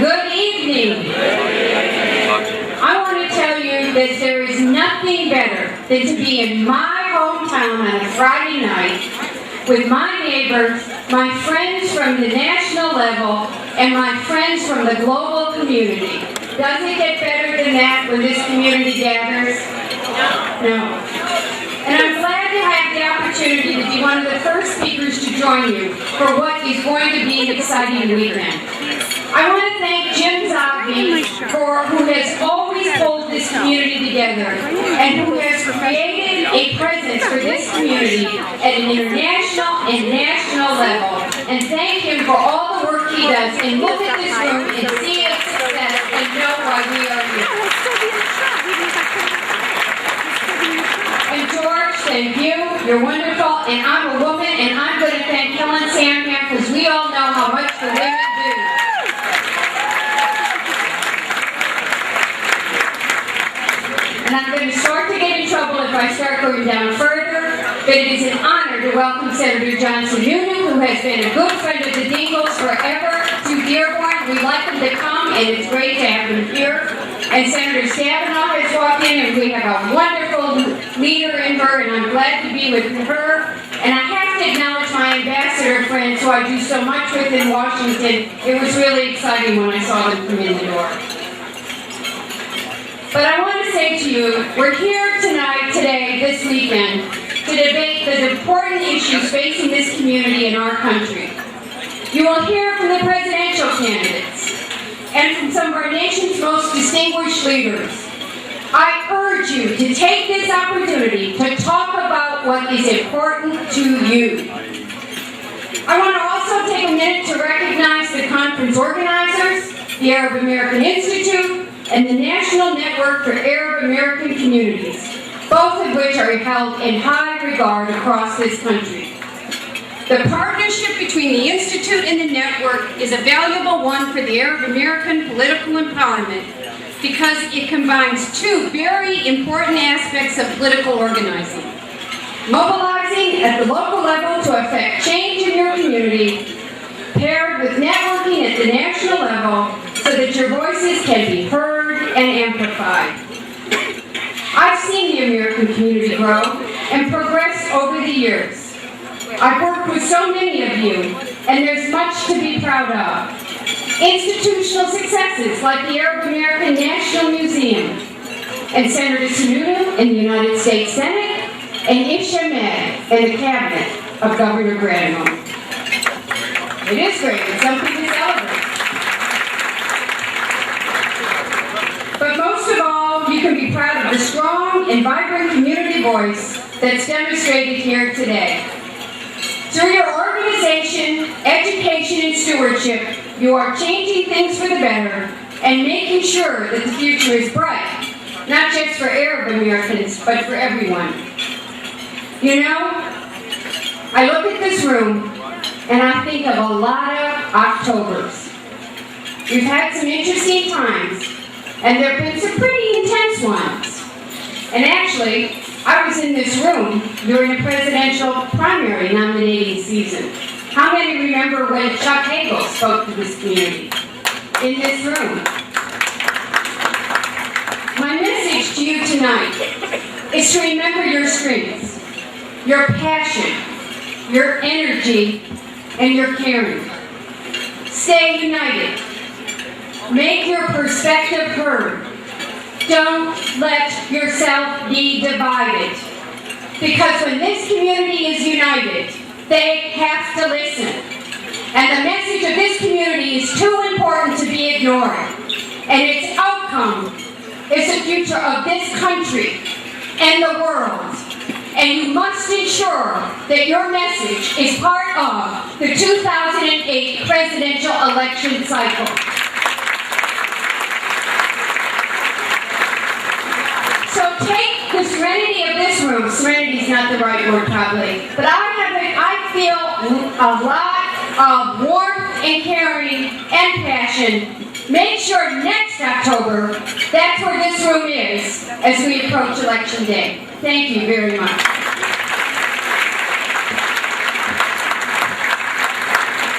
Good evening. I want to tell you that there is nothing better than to be in my hometown on a Friday night with my neighbors, my friends from the national level, and my friends from the global community. Does it get better than that when this community gathers? No. And I'm glad to have the opportunity to be one of the first speakers to join you for what is going to be an exciting weekend. I want to thank Jim Zogby, who has always pulled this community together and who has created a presence for this community at an international and national level. And thank him for all the work he does. And look at this room and see its success and know why we are here. And George, thank you. You're wonderful. And I'm a woman, and I'm going to thank Helen Samham because we all know how much the women do. And I'm going to start to get in trouble if I start going down further, but it is an honor to welcome Senator Johnson Nunu, who has been a good friend of the Dingells forever, to Dearborn. We'd like him to come, and it's great to have him here. And Senator Stabenow has walked in, and we have a wonderful leader in her, and I'm glad to be with her. And I have to acknowledge my ambassador friends, who I do so much with in Washington. It was really exciting when I saw them come in the door. But I want to say to you, we're here today, this weekend, to debate the important issues facing this community in our country. You will hear from the presidential candidates and from some of our nation's most distinguished leaders. I urge you to take this opportunity to talk about what is important to you. I want to also take a minute to recognize the conference organizers, the Arab American Institute, and the National Network for Arab American Communities, both of which are held in high regard across this country. The partnership between the Institute and the network is a valuable one for the Arab American political empowerment because it combines two very important aspects of political organizing: mobilizing at the local level to affect change in your community, paired with networking at the national level so that your voices can be heard and amplified. I've seen the American community grow and progress over the years. I've worked with so many of you, and there's much to be proud of. Institutional successes like the Arab American National Museum, and Senator Sununu in the United States Senate, and Ish Ahmed in the cabinet of Governor Granholm. It is great, it's something to celebrate. But most of all, you can be proud of the strong and vibrant community voice that's demonstrated here today. Through your organization, education, and stewardship, you are changing things for the better and making sure that the future is bright, not just for Arab Americans, but for everyone. You know, I look at this room and I think of a lot of Octobers. We've had some interesting times, and there have been some pretty intense ones. And actually, I was in this room during the presidential primary nominating season. How many remember when Chuck Hagel spoke to this community? In this room. My message to you tonight is to remember your strengths, your passion, your energy, and your caring. Stay united. Make your perspective heard. Don't let yourself be divided. Because when this community is united, they have to listen. And the message of this community is too important to be ignored. And its outcome is the future of this country and the world. And you must ensure that your message is part of the 2008 presidential election cycle. So take the serenity of this room. Serenity is not the right word probably, but I feel a lot of warmth and caring and passion. Make sure next October, that's where this room is as we approach Election Day. Thank you very much.